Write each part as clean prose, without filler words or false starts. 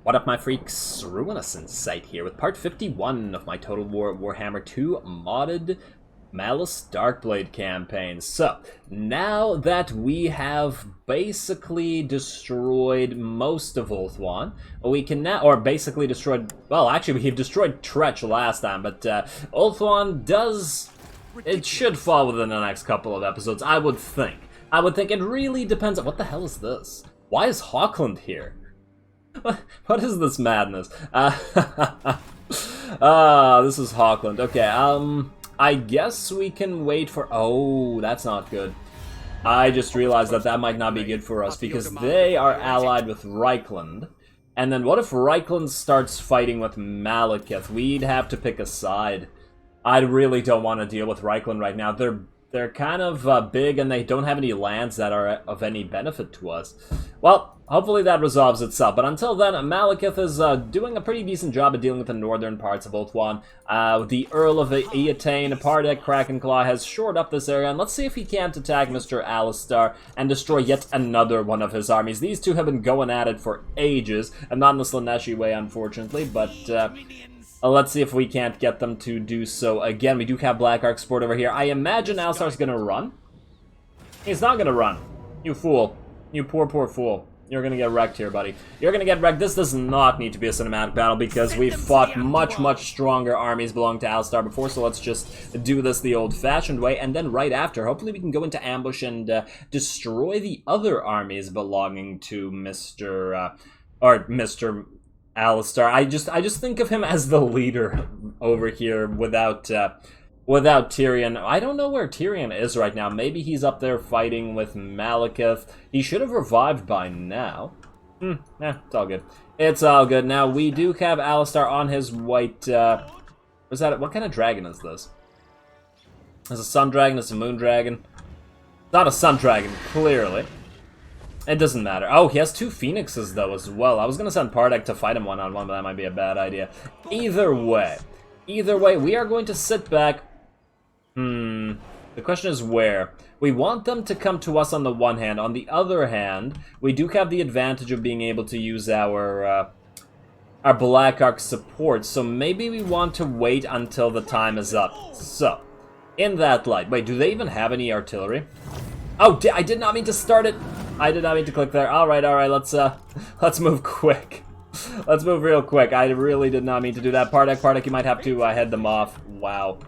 What up, my freaks? RuinousInsight here with part 51 of my Total Warhammer 2 modded Malus Darkblade campaign. So, now that we have basically destroyed most of Ulthuan, we can now, or basically destroyed, well, actually we destroyed Tretch last time, but Ulthuan does, it should fall within the next couple of episodes, I would think. It really depends on, what the hell is this? Why is Hawkland here? What is this madness? This is Hawkland. Okay, I guess we can wait for... Oh, that's not good. I just realized that that might not be good for us, because they are allied with Reichland. And then what if Reichland starts fighting with Malekith? We'd have to pick a side. I really don't want to deal with Reichland right now. They're kind of big, and they don't have any lands that are of any benefit to us. Well, hopefully that resolves itself. But until then, Malekith is doing a pretty decent job of dealing with the northern parts of Ulthuan. The Earl of Eatane, Pardek, Krakenclaw has shored up this area, and let's see if he can't attack Mr. Alistar and destroy yet another one of his armies. These two have been going at it for ages, and not in the Slaaneshi way, unfortunately, but... let's see if we can't get them to do so again. We do have Black Ark Sport over here. I imagine Alistar's gonna run. He's not gonna run. You fool. You poor, poor fool. You're gonna get wrecked here, buddy. You're gonna get wrecked. This does not need to be a cinematic battle because we've fought much, much stronger armies belonging to Alistar before, so let's just do this the old-fashioned way, and then right after, hopefully we can go into ambush and destroy the other armies belonging to Mr. Alistar. I just think of him as the leader over here without Tyrion. I don't know where Tyrion is right now. Maybe he's up there fighting with Malekith. He should have revived by now. It's all good. It's all good. Now, we do have Alistar on his white... What kind of dragon is this? Is it a sun dragon? Is it a moon dragon? It's not a sun dragon, clearly. It doesn't matter. Oh, he has two phoenixes, though, as well. I was going to send Pardek to fight him one-on-one, but that might be a bad idea. Either way, we are going to sit back. The question is where. We want them to come to us on the one hand. On the other hand, we do have the advantage of being able to use our Black Ark support, so maybe we want to wait until the time is up. So, in that light... Wait, do they even have any artillery? Oh, I did not mean to start it! I did not mean to click there. Alright, let's move quick. Let's move real quick. I really did not mean to do that. Pardek, you might have to head them off. Wow.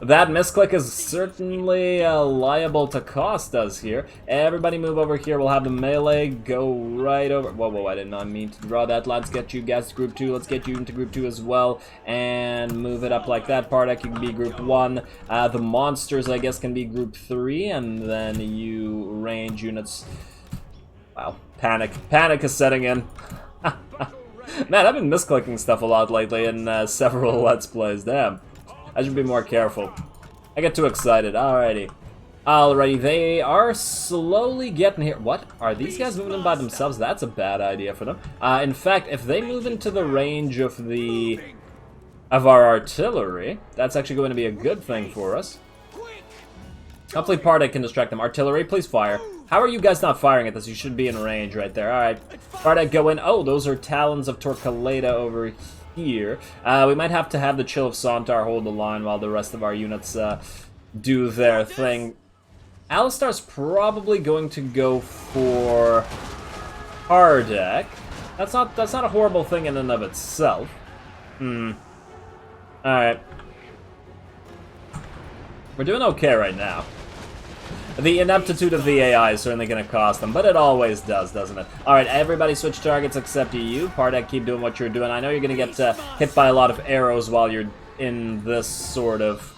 That misclick is certainly liable to cost us here. Everybody move over here. We'll have the melee go right over. Whoa, I did not mean to draw that. Let's get you guys to group 2. Let's get you into group 2 as well. And move it up like that. Pardek, you can be group 1. The monsters, I guess, can be group 3. And then you range units... Wow. Panic is setting in. Man, I've been misclicking stuff a lot lately in several Let's Plays. Damn. I should be more careful. I get too excited. Alrighty, they are slowly getting here. What? Are these guys moving in by themselves? That's a bad idea for them. In fact, if they move into the range of our artillery, that's actually going to be a good thing for us. Hopefully Pardek can distract them. Artillery, please fire. How are you guys not firing at this? You should be in range right there. Alright. Pardek, go in. Oh, those are Talons of Torquelada over here. We might have to have the Chill of Sontar hold the line while the rest of our units do their thing. Alistar's probably going to go for Pardek. That's not a horrible thing in and of itself. Alright. We're doing okay right now. The ineptitude of the AI is certainly going to cost them, but it always does, doesn't it? Alright, everybody switch targets except you. Pardek, keep doing what you're doing. I know you're going to get hit by a lot of arrows while you're in this sort of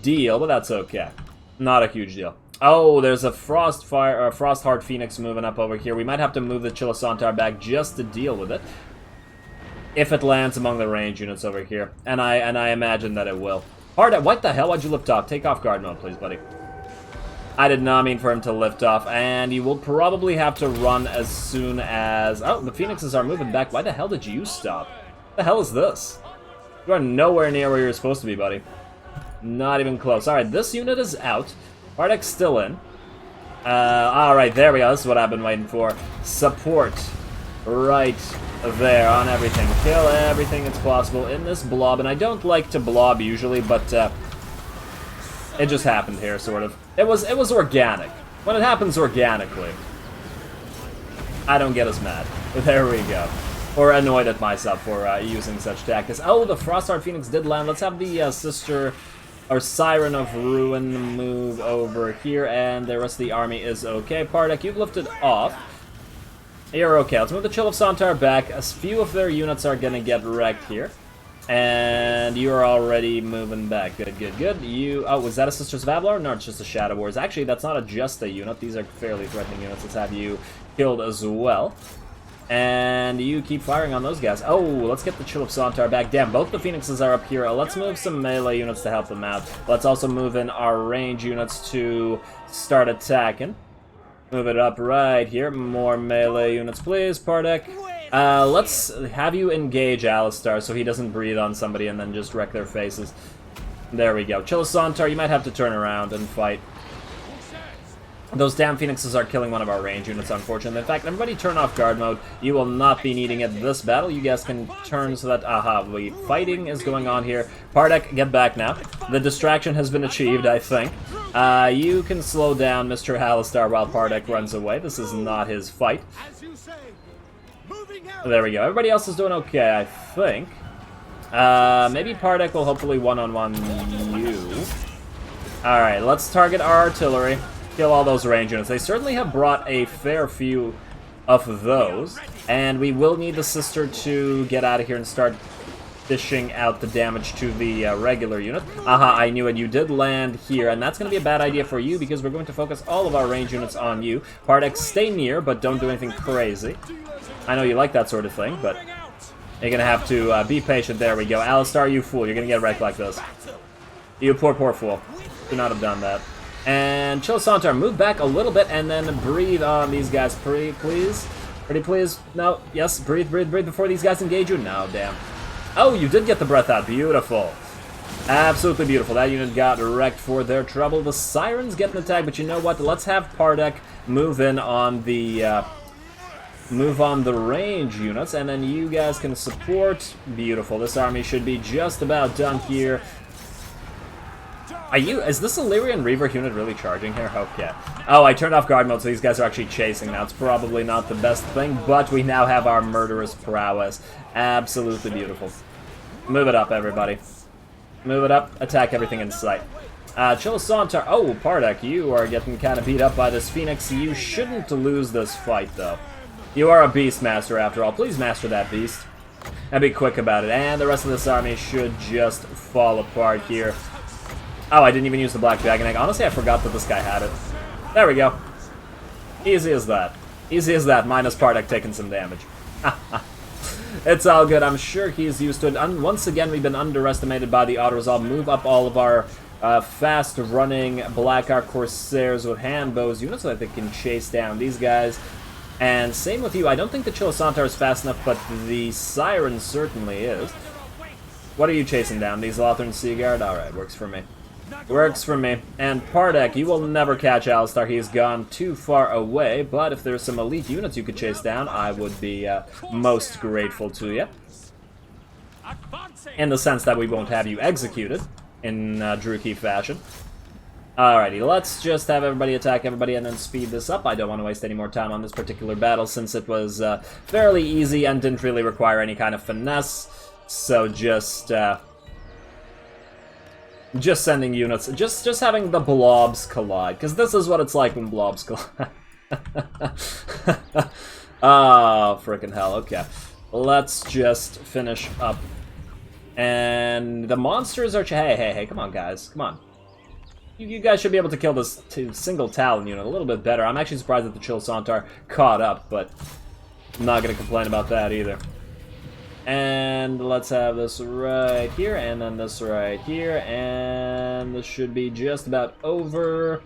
deal, but that's okay. Not a huge deal. Oh, there's a Frostheart Phoenix moving up over here. We might have to move the Chilasantar back just to deal with it. If it lands among the range units over here. And I imagine that it will. Pardek, what the hell? Why'd you lift off? Take off guard mode, please, buddy. I did not mean for him to lift off, and you will probably have to run as soon as... Oh, the Phoenixes are moving back. Why the hell did you stop? What the hell is this? You are nowhere near where you're supposed to be, buddy. Not even close. Alright, this unit is out. Pardek's still in. Alright, there we go. This is what I've been waiting for. Support. right there on everything. Kill everything that's possible in this blob. And I don't like to blob usually, but it just happened here, sort of. It was organic. When it happens organically, I don't get as mad. There we go. Or annoyed at myself for using such tactics. Oh, the Frostheart Phoenix did land. Let's have the Sister or Siren of Ruin move over here, and the rest of the army is okay. Pardek, you've lifted off. You're okay. Let's move the Chill of Sontar back. A few of their units are gonna get wrecked here. And you're already moving back. Good, good, good. Oh, was that a Sisters of Avalar? No, it's just a Shadow Wars. Actually, that's not just a unit. These are fairly threatening units. Let's have you killed as well. And you keep firing on those guys. Oh, let's get the Chill of Sontar back. Damn, both the Phoenixes are up here. Let's move some melee units to help them out. Let's also move in our range units to start attacking. Move it up right here. More melee units, please, Pardek. Let's have you engage Alistar so he doesn't breathe on somebody and then just wreck their faces. There we go. Chill of Sontar, you might have to turn around and fight. Those damn Phoenixes are killing one of our range units, unfortunately. In fact, everybody turn off guard mode. You will not be needing it this battle. You guys can turn so that, the fighting is going on here. Pardek, get back now. The distraction has been achieved, I think. You can slow down Mr. Alistar while Pardek runs away. This is not his fight. There we go. Everybody else is doing okay, I think. Maybe Pardek will hopefully one-on-one you. Alright, let's target our artillery. Kill all those range units. They certainly have brought a fair few of those. And we will need the Sister to get out of here and start dishing out the damage to the regular unit. I knew it. You did land here, and that's going to be a bad idea for you because we're going to focus all of our range units on you. Pardek, stay near, but don't do anything crazy. I know you like that sort of thing, but you're going to have to be patient. There we go. Alistar, you fool. You're going to get wrecked like this. You poor, poor fool. Should not have done that. And Chill Sontar, move back a little bit and then breathe on these guys, pretty please. Pretty please. No, yes, breathe, breathe, breathe before these guys engage you. No, damn. Oh, you did get the breath out. Beautiful. Absolutely beautiful. That unit got wrecked for their trouble. The Sirens get an attack, but you know what? Let's have Pardek move in on the range units, and then you guys can support. Beautiful. This army should be just about done here. Is this Illyrian Reaver unit really charging here? Okay. Oh, I turned off guard mode, so these guys are actually chasing now. It's probably not the best thing, but we now have our murderous prowess. Absolutely beautiful. Move it up, everybody. Move it up. Attack everything in sight. Chill Sontar. Oh, Pardek, you are getting kind of beat up by this Phoenix. You shouldn't lose this fight, though. You are a beast master, after all. Please master that beast. And be quick about it. And the rest of this army should just fall apart here. Oh, I didn't even use the Black Dragon Egg. Honestly, I forgot that this guy had it. There we go. Easy as that. Easy as that, minus Pardek taking some damage. It's all good. I'm sure he's used to it. And once again, we've been underestimated by the auto-resolve. Move up all of our fast-running Black Ark Corsairs with hand bows units so that they can chase down these guys. And same with you. I don't think the Chill of Sontar is fast enough, but the Siren certainly is. What are you chasing down? These Lothern Seaguard? Alright, works for me. Works for me. And Pardek, you will never catch Alistar. He's gone too far away, but if there's some elite units you could chase down, I would be most grateful to you. In the sense that we won't have you executed in Druchii fashion. Alrighty, let's just have everybody attack everybody and then speed this up. I don't want to waste any more time on this particular battle since it was fairly easy and didn't really require any kind of finesse. So just sending units, just having the blobs collide, because this is what it's like when blobs collide. Oh, frickin' hell, okay. Let's just finish up. And the monsters are... Hey, come on, guys, come on. You guys should be able to kill this single Talon unit a little bit better. I'm actually surprised that the Chill Sontar caught up, but I'm not going to complain about that either. And let's have this right here, and then this right here, and this should be just about over.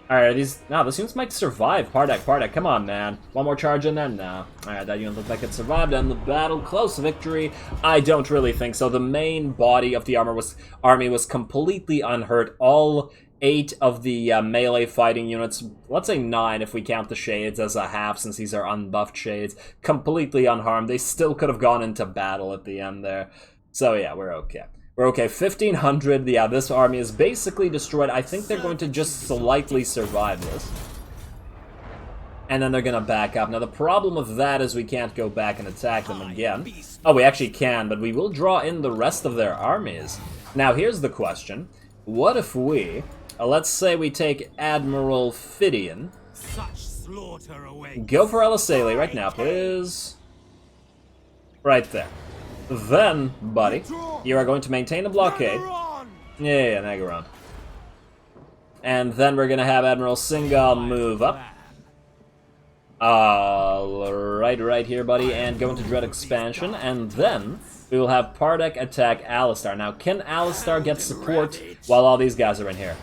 Alright, this unit might survive. Pardek, come on, man. One more charge in there? No. Alright, that unit looked like it survived, and the battle, close victory? I don't really think so. The main body of the army was completely unhurt. All 8 of the melee fighting units, let's say 9 if we count the shades as a half since these are unbuffed shades, completely unharmed. They still could have gone into battle at the end there. So yeah, we're okay. We're okay. 1,500, yeah, this army is basically destroyed. I think they're going to just slightly survive this. And then they're going to back up. Now, the problem with that is we can't go back and attack them again. Oh, we actually can, but we will draw in the rest of their armies. Now, here's the question. What if we, let's say we take Admiral Phidian. Go for Elisele right now, please. Right there. Then, buddy, you are going to maintain the blockade. Yeah, Nagaron. And then we're going to have Admiral Singal move up. Right here, buddy, and go into Dread Expansion, and then we will have Pardek attack Alistar. Now, can Alistar get support while all these guys are in here?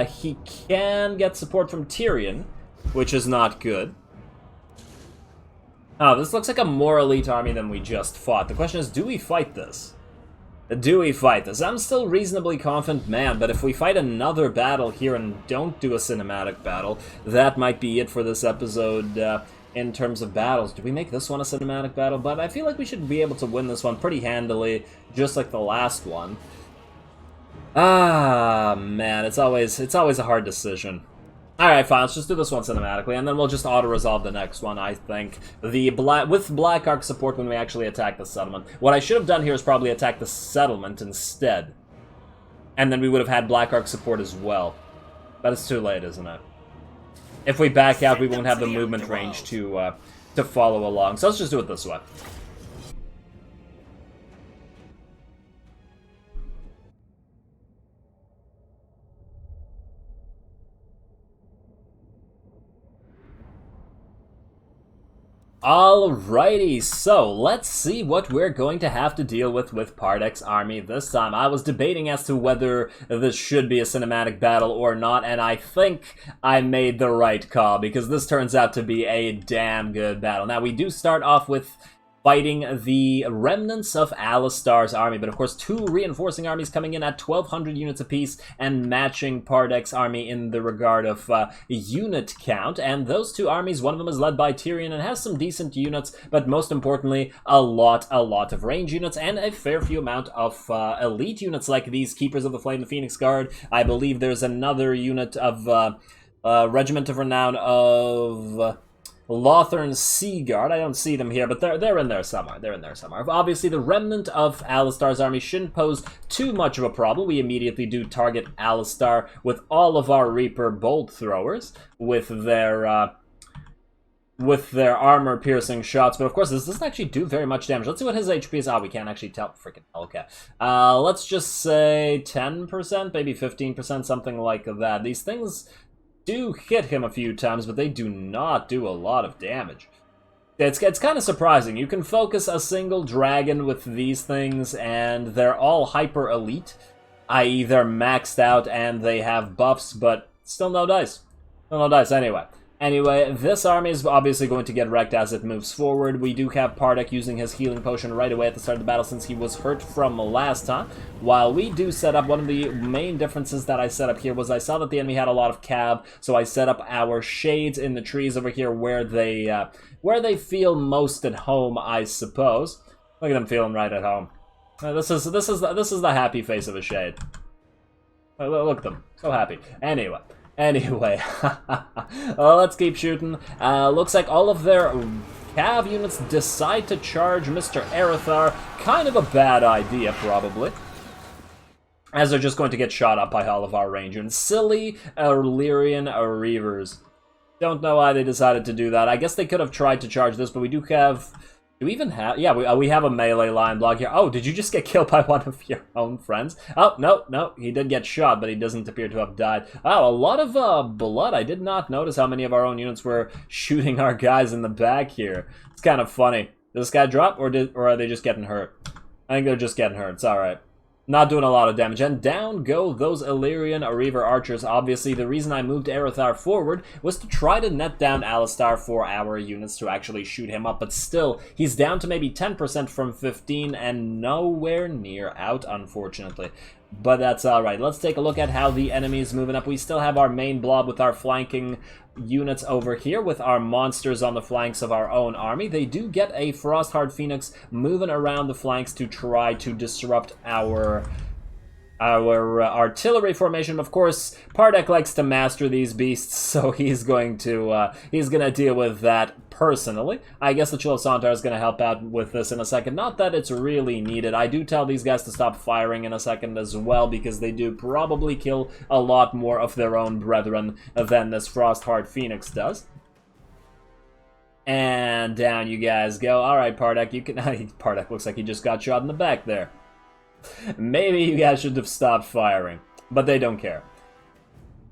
He can get support from Tyrion, which is not good. Oh, this looks like a more elite army than we just fought. The question is, do we fight this? Do we fight this? I'm still reasonably confident, man, but if we fight another battle here and don't do a cinematic battle, that might be it for this episode in terms of battles. Do we make this one a cinematic battle? But I feel like we should be able to win this one pretty handily, just like the last one. Ah, man, it's always a hard decision. Alright, fine, let's just do this one cinematically, and then we'll just auto-resolve the next one, I think. With Black Ark support when we actually attack the settlement. What I should have done here is probably attack the settlement instead. And then we would have had Black Ark support as well. But it's too late, isn't it? If we back out, we won't have the movement range to follow along. So let's just do it this way. Alrighty, so let's see what we're going to have to deal with Pardek's army this time. I was debating as to whether this should be a cinematic battle or not, and I think I made the right call, because this turns out to be a damn good battle. Now, we do start off with fighting the remnants of Alistar's army, but of course 2 reinforcing armies coming in at 1,200 units apiece and matching Pardek's army in the regard of unit count. And those 2 armies, one of them is led by Tyrion and has some decent units, but most importantly, a lot of range units and a fair few amount of elite units like these Keepers of the Flame, the Phoenix Guard. I believe there's another unit of Regiment of Renown of Lothern's Sea Guard. I don't see them here, but they're in there somewhere. They're in there somewhere. Obviously, the remnant of Alistar's army shouldn't pose too much of a problem. We immediately do target Alistar with all of our Reaper Bolt Throwers with their armor-piercing shots. But of course, this doesn't actually do very much damage. Let's see what his HP is. We can't actually tell. Freaking okay. Let's just say 10%, maybe 15%, something like that. These things do hit him a few times, but they do not do a lot of damage. It's kind of surprising. You can focus a single dragon with these things, and they're all hyper elite, i.e. they're maxed out and they have buffs, but still no dice. Still no dice anyway. Anyway, this army is obviously going to get wrecked as it moves forward. We do have Pardek using his healing potion right away at the start of the battle since he was hurt from last time. While we do set up, one of the main differences that I set up here was I saw that the enemy had a lot of cav, so I set up our shades in the trees over here where they feel most at home, I suppose. Look at them feeling right at home. This is the happy face of a shade. Look at them, so happy. Anyway, let's keep shooting. Looks like all of their cav units decide to charge Mr. Erithar. Kind of a bad idea, probably, as they're just going to get shot up by all of our range units. Silly Illyrian Reavers. Don't know why they decided to do that. I guess they could have tried to charge this, but we do have... Do we even have... Yeah, we have a melee line block here. Oh, did you just get killed by one of your own friends? Oh, no, he did get shot, but he doesn't appear to have died. Oh, a lot of blood. I did not notice how many of our own units were shooting our guys in the back here. It's kind of funny. Did this guy drop, or are they just getting hurt? I think they're just getting hurt. It's alright. Not doing a lot of damage, and down go those Illyrian Reaver archers. Obviously, the reason I moved Erithar forward was to try to net down Alistar for our units to actually shoot him up, but still, he's down to maybe 10% from 15 and nowhere near out, unfortunately. but that's alright. Let's take a look at how the enemy is moving up. We still have our main blob with our flanking units over here, with our monsters on the flanks of our own army. They do get a Frostheart Phoenix moving around the flanks to try to disrupt our artillery formation. Of course, Pardek likes to master these beasts, so he's gonna deal with that personally. I guess the Chill of Sontar is gonna help out with this in a second. Not that it's really needed. I do tell these guys to stop firing in a second as well, because they do probably kill a lot more of their own brethren than this Frostheart Phoenix does. And down you guys go. Alright, Pardek, you can... Pardek looks like he just got shot in the back there. Maybe you guys should have stopped firing, but they don't care.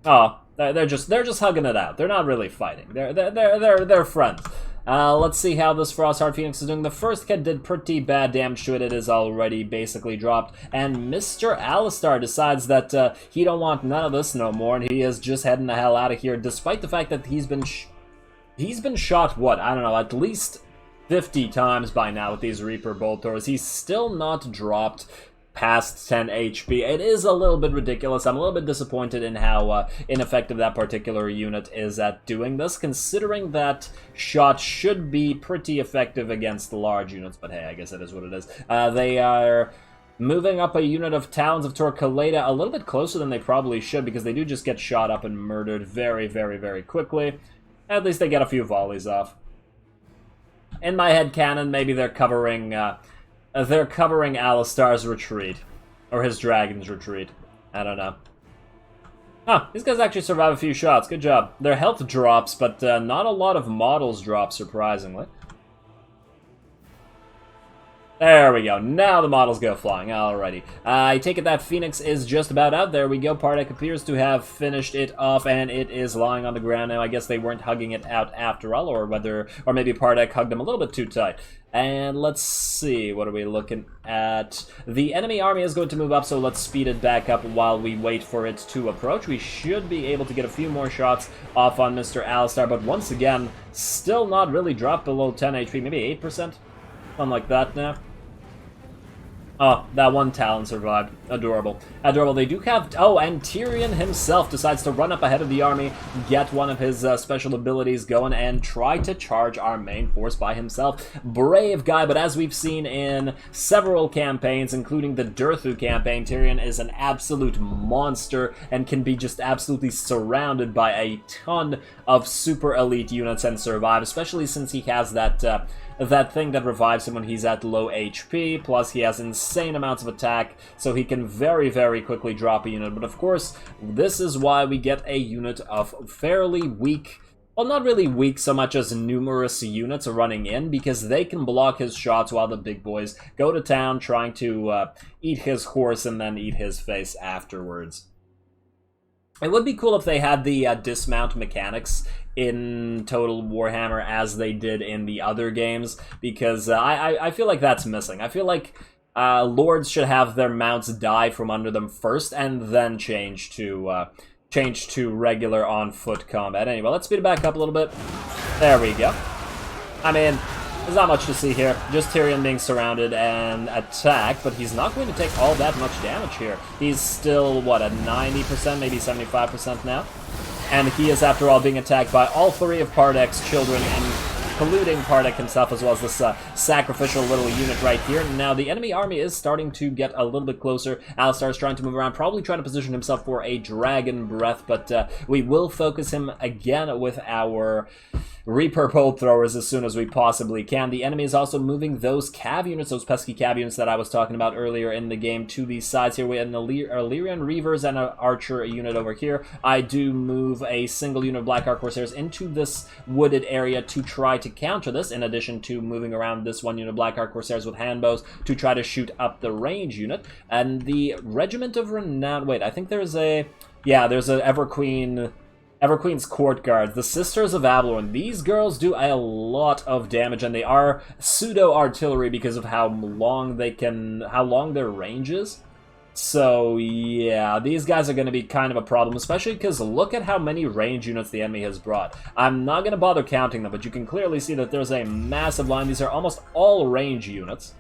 Oh, they're just hugging it out. They're not really fighting. They're friends. Let's see how this Frostheart Phoenix is doing. The first kid did pretty bad damage to it. It is already basically dropped. And Mr. Alistar decides that he don't want none of this no more, and he is just heading the hell out of here, despite the fact that he's been shot, what, I don't know, at least 50 times by now with these Reaper Bolt Throwers. He's still not dropped past 10 HP. It is a little bit ridiculous. I'm a little bit disappointed in how ineffective that particular unit is at doing this, considering that shot should be pretty effective against large units, but hey, I guess it is what it is. They are moving up a unit of Talons of Torquelada a little bit closer than they probably should, because they do just get shot up and murdered very, very, very quickly. At least they get a few volleys off. In my head canon, maybe they're covering Alistar's retreat, or his dragon's retreat. I don't know. Huh, these guys actually survive a few shots. Good job. Their health drops, but not a lot of models drop, surprisingly. There we go. Now the models go flying. Alrighty. I take it that Phoenix is just about out. There we go. Pardek appears to have finished it off, and it is lying on the ground now. I guess they weren't hugging it out after all, or maybe Pardek hugged them a little bit too tight. And let's see, what are we looking at? The enemy army is going to move up, so let's speed it back up while we wait for it to approach. We should be able to get a few more shots off on Mr. Alistar, but once again, still not really dropped below 10 HP, maybe 8%? Something like that now. Oh, that one Talon survived. Adorable. Adorable. They do have... Oh, and Tyrion himself decides to run up ahead of the army, get one of his special abilities going, and try to charge our main force by himself. Brave guy, but as we've seen in several campaigns, including the Durthu campaign, Tyrion is an absolute monster and can be just absolutely surrounded by a ton of super elite units and survive, especially since he has that thing that revives him when he's at low HP, plus he has insane amounts of attack, so he can very, very quickly drop a unit. But of course, this is why we get a unit of fairly weak, well, not really weak so much as numerous units running in, because they can block his shots while the big boys go to town trying to eat his horse and then eat his face afterwards. It would be cool if they had the dismount mechanics in Total Warhammer as they did in the other games, because I feel like that's missing. I feel like lords should have their mounts die from under them first, and then change to regular on-foot combat. Anyway, let's speed it back up a little bit. There we go. I mean, there's not much to see here. Just Tyrion being surrounded and attacked, but he's not going to take all that much damage here. He's still, what, at 90%, maybe 75% now? And he is, after all, being attacked by all three of Pardek's children, including Pardek himself, as well as this sacrificial little unit right here. Now, the enemy army is starting to get a little bit closer. Alistar is trying to move around, probably trying to position himself for a Dragon Breath, but we will focus him again with our Reaper Bolt Throwers as soon as we possibly can. The enemy is also moving those cav units, those pesky cav units that I was talking about earlier in the game, to these sides here. We have an Illyrian Reavers and an Archer unit over here. I do move a single unit of Black Ark Corsairs into this wooded area to try to counter this, in addition to moving around this one unit of Black Ark Corsairs with handbows to try to shoot up the range unit. And the Regiment of Renown... Wait, I think there's a... Yeah, there's a Everqueen's Court Guards, the Sisters of Avalon. These girls do a lot of damage, and they are pseudo-artillery because of how long their range is. So, yeah, these guys are going to be kind of a problem, especially because look at how many range units the enemy has brought. I'm not going to bother counting them, but you can clearly see that there's a massive line. These are almost all range units.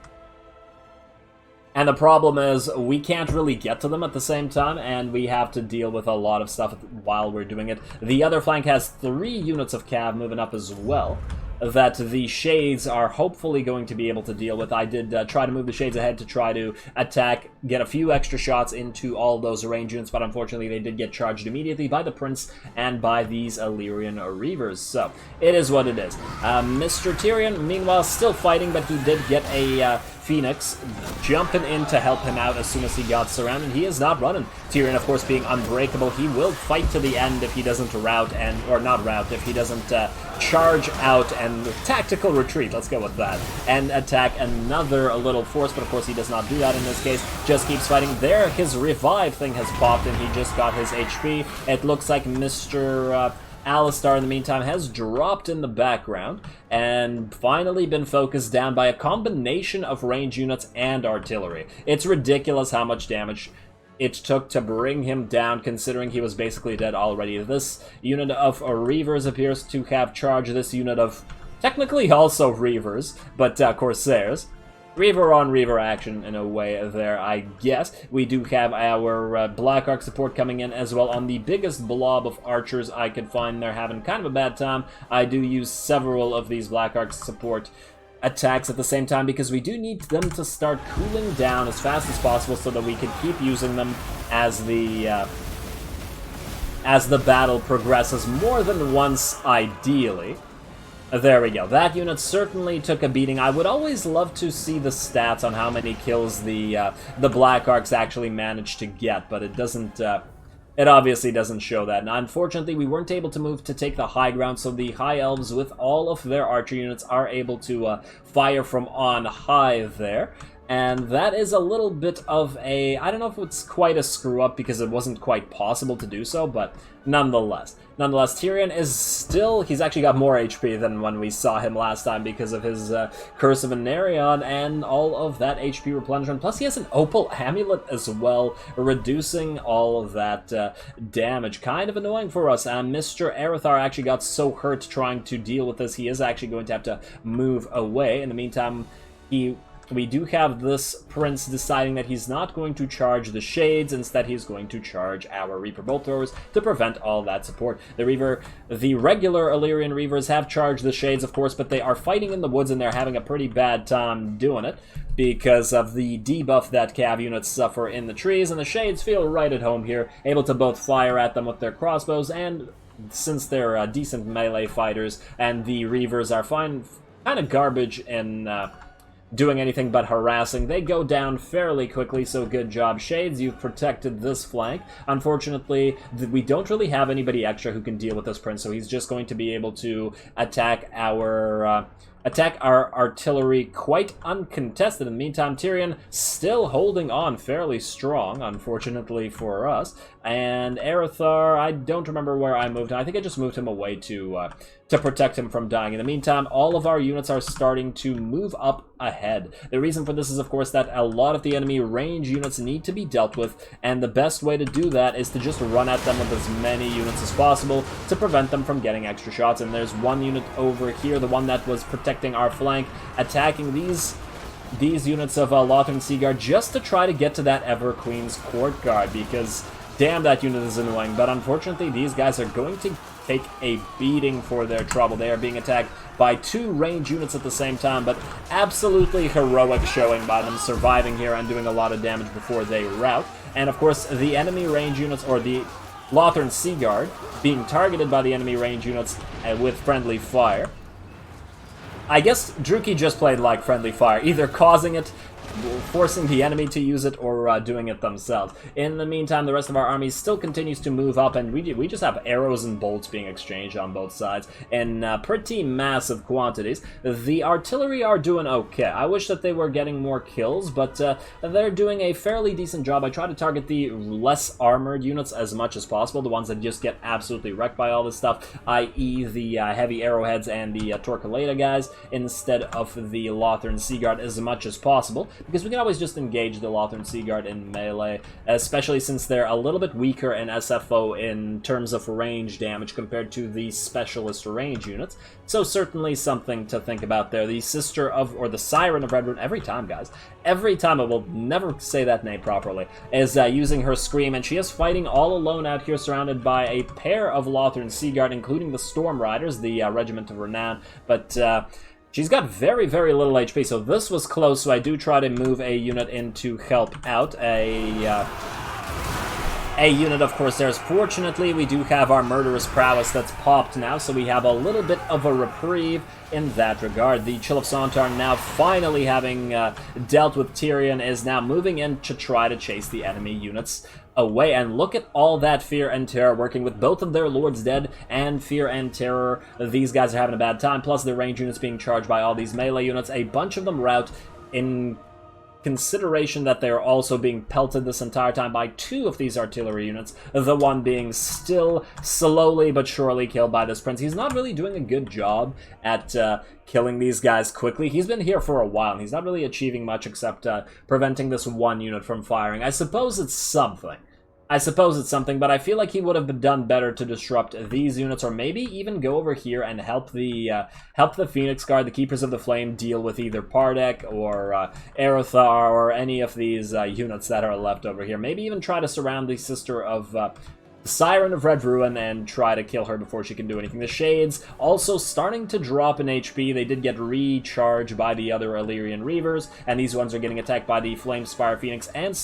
And the problem is, we can't really get to them at the same time, and we have to deal with a lot of stuff while we're doing it. The other flank has 3 units of cav moving up as well, that the Shades are hopefully going to be able to deal with. I did try to move the Shades ahead to try to attack, get a few extra shots into all those range units, but unfortunately they did get charged immediately by the Prince and by these Illyrian Reavers. So, it is what it is. Mr. Tyrion, meanwhile, still fighting, but he did get a Phoenix jumping in to help him out as soon as he got surrounded. He is not running. Tyrion, of course, being unbreakable, he will fight to the end if he doesn't rout, or not rout, if he doesn't charge out and tactical retreat, let's go with that, and attack another little force, but of course he does not do that in this case, just keeps fighting. There, his revive thing has popped and he just got his HP. It looks like Mr. Alistar, in the meantime, has dropped in the background and finally been focused down by a combination of range units and artillery. It's ridiculous how much damage it took to bring him down, considering he was basically dead already. This unit of Reavers appears to have charged this unit of, technically also Reavers, but Corsairs. Reaver on Reaver action in a way there, I guess. We do have our Black Ark support coming in as well on the biggest blob of archers I could find. They're having kind of a bad time. I do use several of these Black Ark support attacks at the same time because we do need them to start cooling down as fast as possible so that we can keep using them as the battle progresses more than once, ideally. There we go. That unit certainly took a beating. I would always love to see the stats on how many kills the Black Arks actually managed to get, but it doesn't. It obviously doesn't show that. Now, unfortunately, we weren't able to move to take the high ground, so the High Elves, with all of their archer units, are able to fire from on high there. And that is a little bit of a, I don't know if it's quite a screw-up because it wasn't quite possible to do so, but nonetheless. Nonetheless, Tyrion is still, he's actually got more HP than when we saw him last time because of his Curse of Anarion and all of that HP replenishment. Plus, he has an Opal Amulet as well, reducing all of that damage. Kind of annoying for us. Mr. Erithar actually got so hurt trying to deal with this, he is actually going to have to move away. In the meantime, we do have this Prince deciding that he's not going to charge the Shades, instead he's going to charge our Reaper Bolt Throwers to prevent all that support. The regular Illyrian Reavers have charged the Shades, of course, but they are fighting in the woods and they're having a pretty bad time doing it because of the debuff that cav units suffer in the trees, and the Shades feel right at home here, able to both fire at them with their crossbows, and since they're decent melee fighters and the Reavers are kind of garbage in doing anything but harassing, they go down fairly quickly, so good job, Shades. You've protected this flank. Unfortunately, we don't really have anybody extra who can deal with this Prince, so he's just going to be able to attack our artillery quite uncontested. In the meantime, Tyrion still holding on fairly strong, unfortunately for us. And Erithar, I don't remember where I moved him. I think I just moved him away to protect him from dying. In the meantime, all of our units are starting to move up ahead. The reason for this is, of course, that a lot of the enemy range units need to be dealt with, and the best way to do that is to just run at them with as many units as possible to prevent them from getting extra shots. And there's one unit over here, the one that was protecting our flank, attacking these units of Lothern Seaguard just to try to get to that Ever Queen's Court Guard, because damn, that unit is annoying. But unfortunately, these guys are going to take a beating for their trouble. They are being attacked by 2 range units at the same time, but absolutely heroic showing by them, surviving here and doing a lot of damage before they rout. And of course, the enemy range units, or the Lothern Seaguard, being targeted by the enemy range units with friendly fire. I guess Druki just played like friendly fire, either causing it, forcing the enemy to use it, or doing it themselves. In the meantime, the rest of our army still continues to move up, and we just have arrows and bolts being exchanged on both sides in pretty massive quantities. The artillery are doing okay. I wish that they were getting more kills, but they're doing a fairly decent job. I try to target the less armored units as much as possible, the ones that just get absolutely wrecked by all this stuff, i.e. the heavy arrowheads and the Torquelada guys, instead of the Lothern Seaguard as much as possible. because we can always just engage the Lothern Seaguard in melee, especially since they're a little bit weaker in SFO in terms of range damage compared to the specialist range units. So certainly something to think about there. The Sister of, or the Siren of Red Rune, every time, guys, every time, I will never say that name properly, is using her Scream, and she is fighting all alone out here, surrounded by a pair of Lothern Seaguard, including the Storm Riders, the Regiment of Renown, but she's got very, very little HP, so this was close, so I do try to move a unit in to help out. A unit of Corsairs. Fortunately, we do have our Murderous Prowess that's popped now, so we have a little bit of a reprieve in that regard. The Chill of Sontar, now finally having dealt with Tyrion, is now moving in to try to chase the enemy units away. And look at all that Fear and Terror working with both of their Lords dead and Fear and Terror. These guys are having a bad time, plus their range units being charged by all these melee units. A bunch of them rout in consideration that they're also being pelted this entire time by two of these artillery units, the one being still slowly but surely killed by this prince. He's not really doing a good job at killing these guys quickly. He's been here for a while, and he's not really achieving much except preventing this one unit from firing. I suppose it's something. But I feel like he would have done better to disrupt these units, or maybe even go over here and help the Phoenix Guard, the Keepers of the Flame, deal with either Pardek or Aerithar or any of these units that are left over here. Maybe even try to surround the Sister of Siren of Red Ruin and try to kill her before she can do anything. The Shades also starting to drop in HP. They did get recharged by the other Illyrian Reavers, and these ones are getting attacked by the Flamespire Phoenix and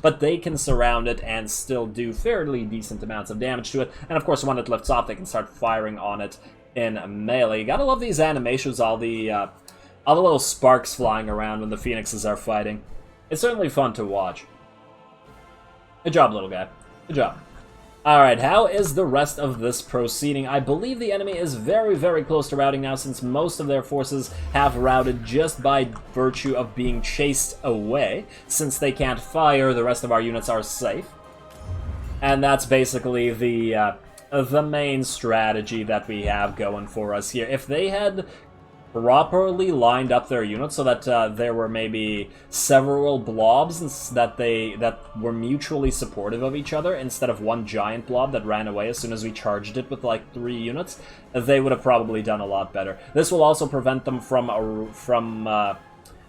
but they can surround it and still do fairly decent amounts of damage to it. And of course, when it lifts off, they can start firing on it in melee. You gotta love these animations, all the little sparks flying around when the Phoenixes are fighting. It's certainly fun to watch. Good job, little guy. Good job. Alright, how is the rest of this proceeding? I believe the enemy is very, very close to routing now, since most of their forces have routed just by virtue of being chased away. Since they can't fire, the rest of our units are safe. And that's basically the main strategy that we have going for us here. If they had properly lined up their units so that there were maybe several blobs that were mutually supportive of each other instead of one giant blob that ran away as soon as we charged it with like 3 units, they would have probably done a lot better. This will also prevent them from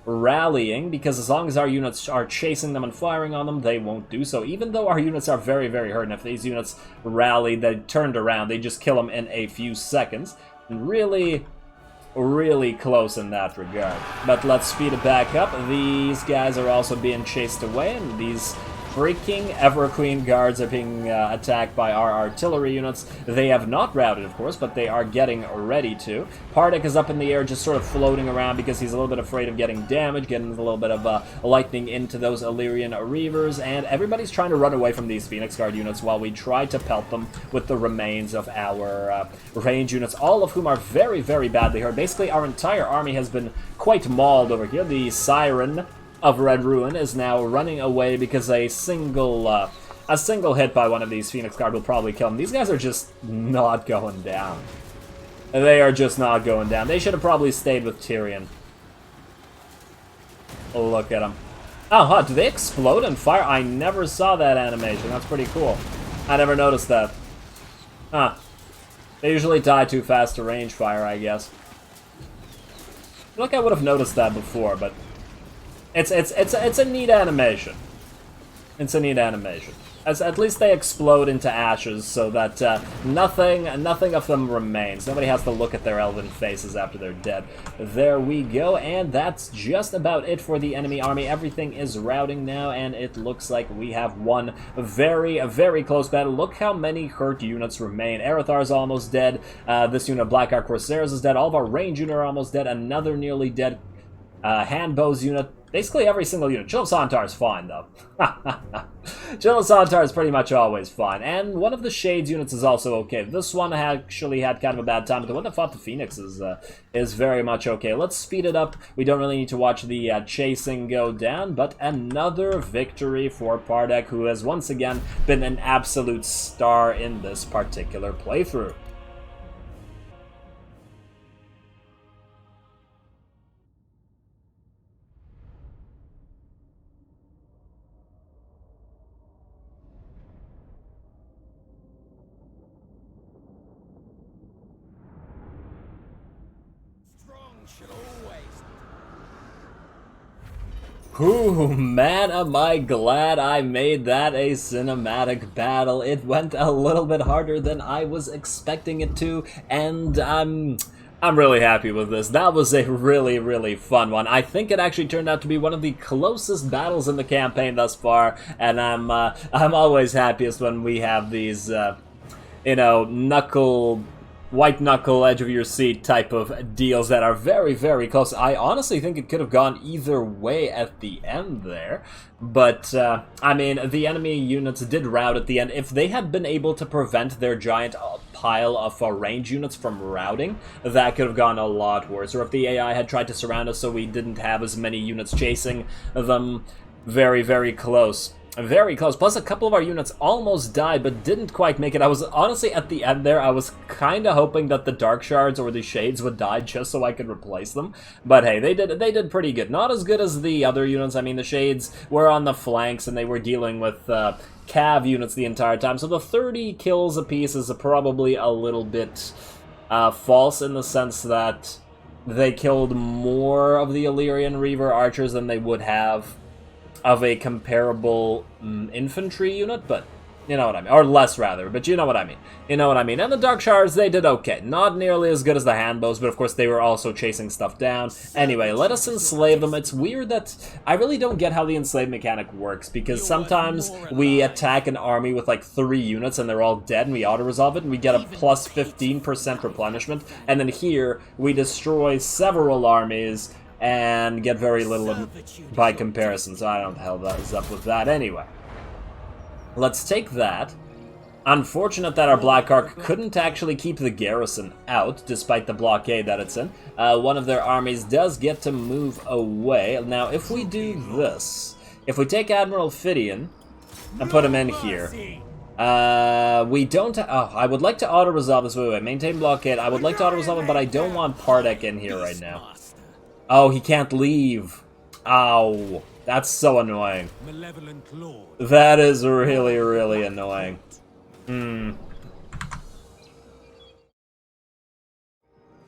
rallying, because as long as our units are chasing them and firing on them, they won't do so, even though our units are very, very hurt. And if these units rallied, they turned around, they just kill them in a few seconds. And really close in that regard. But let's speed it back up. These guys are also being chased away, and these freaking Everqueen guards are being attacked by our artillery units. They have not routed, of course, but they are getting ready to. Pardek is up in the air, just sort of floating around because he's a little bit afraid of getting damage, getting a little bit of lightning into those Illyrian Reavers, and everybody's trying to run away from these Phoenix Guard units while we try to pelt them with the remains of our range units, all of whom are very, very badly hurt. Basically, our entire army has been quite mauled over here. The Siren of Red Ruin is now running away because a single hit by one of these Phoenix Guard will probably kill him. These guys are just not going down. They are just not going down. They should have probably stayed with Tyrion. Look at them. Oh, huh, do they explode and fire? I never saw that animation. That's pretty cool. I never noticed that. Huh. They usually die too fast to range fire, I guess. I feel like I would have noticed that before, but it's a neat animation. It's a neat animation. At least they explode into ashes so that nothing of them remains. Nobody has to look at their elven faces after they're dead. There we go, and that's just about it for the enemy army. Everything is routing now, and it looks like we have won very, very close battle. Look how many hurt units remain. Aerithar's almost dead. This unit of Blackguard Corsairs is dead. All of our range unit are almost dead. Another nearly dead Handbows unit. Basically every single unit. Chill of Sontar is fine, though. Chill of Sontar is pretty much always fine. And one of the Shades units is also okay. This one actually had kind of a bad time, but the one that fought the Phoenix is very much okay. Let's speed it up. We don't really need to watch the chasing go down, but another victory for Pardek, who has once again been an absolute star in this particular playthrough. Ooh, man, am I glad I made that a cinematic battle. It went a little bit harder than I was expecting it to, and I'm really happy with this. That was a really, really fun one. I think it actually turned out to be one of the closest battles in the campaign thus far, and I'm always happiest when we have these, you know, white knuckle, edge of your seat type of deals that are very, very close. I honestly think it could have gone either way at the end there, but I mean, the enemy units did rout at the end. If they had been able to prevent their giant pile of range units from routing, that could have gone a lot worse. Or if the AI had tried to surround us so we didn't have as many units chasing them, very, very close. Very close. Plus, a couple of our units almost died, but didn't quite make it. I was honestly at the end there. I was kind of hoping that the dark shards or the shades would die just so I could replace them. But hey, they did pretty good. Not as good as the other units. I mean, the shades were on the flanks and they were dealing with cav units the entire time. So the 30 kills apiece is probably a little bit false in the sense that they killed more of the Illyrian Reaver archers than they would have of a comparable infantry unit, but you know what I mean. Or less, rather, but you know what I mean. You know what I mean. And the Dark Shards, they did okay. Not nearly as good as the Handbows, but of course they were also chasing stuff down. Anyway, let us enslave them. It's weird that I really don't get how the enslave mechanic works, because sometimes we attack an army with like 3 units and they're all dead and we auto-resolve it and we get a plus 15% replenishment, and then here we destroy several armies and get very little by comparison, so I don't know what the hell that is up with that. Anyway, let's take that. Unfortunate that our Black Ark couldn't actually keep the garrison out, despite the blockade that it's in. One of their armies does get to move away. Now, if we do this, if we take Admiral Phidian and put him in here, we don't... I would like to auto-resolve this. Wait, maintain blockade. I would like to auto-resolve it, but I don't want Pardek in here right now. Oh, he can't leave. Ow. That's so annoying. That is really, really annoying. I'm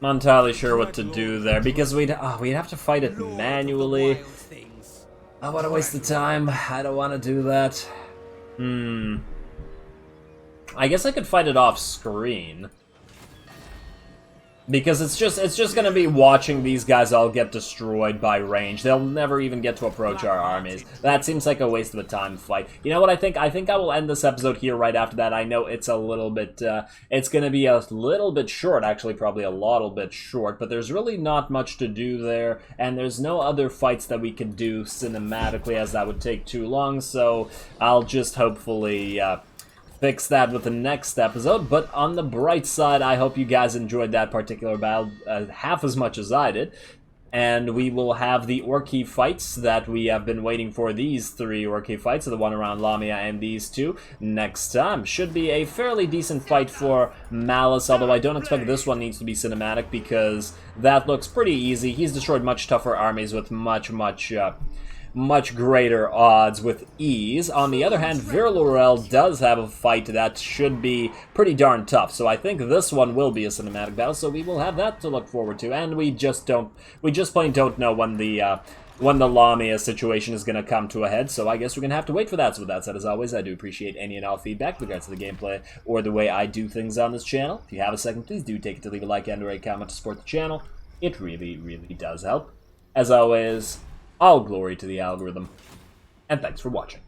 not entirely sure what to do there, because we'd have to fight it manually. Oh, what a waste of time. I don't want to do that. I guess I could fight it off screen. Because it's just gonna be watching these guys all get destroyed by range. They'll never even get to approach our armies. That seems like a waste of a time fight. You know what I think? I think I will end this episode here right after that. I know it's a little bit, it's gonna be a little bit short, actually probably a little bit short, but there's really not much to do there, and there's no other fights that we can do cinematically, as that would take too long, so I'll just hopefully, fix that with the next episode. But on the bright side, I hope you guys enjoyed that particular battle half as much as I did. And we will have the Orky fights that we have been waiting for, these 3 Orky fights, the one around Lamia and these 2, next time. Should be a fairly decent fight for Malus, although I don't expect this one needs to be cinematic, because that looks pretty easy. He's destroyed much tougher armies with much greater odds with ease. On the other hand, Virlorel does have a fight that should be pretty darn tough, so I think this one will be a cinematic battle, so we will have that to look forward to, and we just plain don't know when the Lamia situation is going to come to a head, so I guess we're going to have to wait for that. So with that said, as always, I do appreciate any and all feedback with regards to the gameplay or the way I do things on this channel. If you have a second, please do take it to leave a like and or a comment to support the channel. It really, really does help. As always, all glory to the algorithm, and thanks for watching.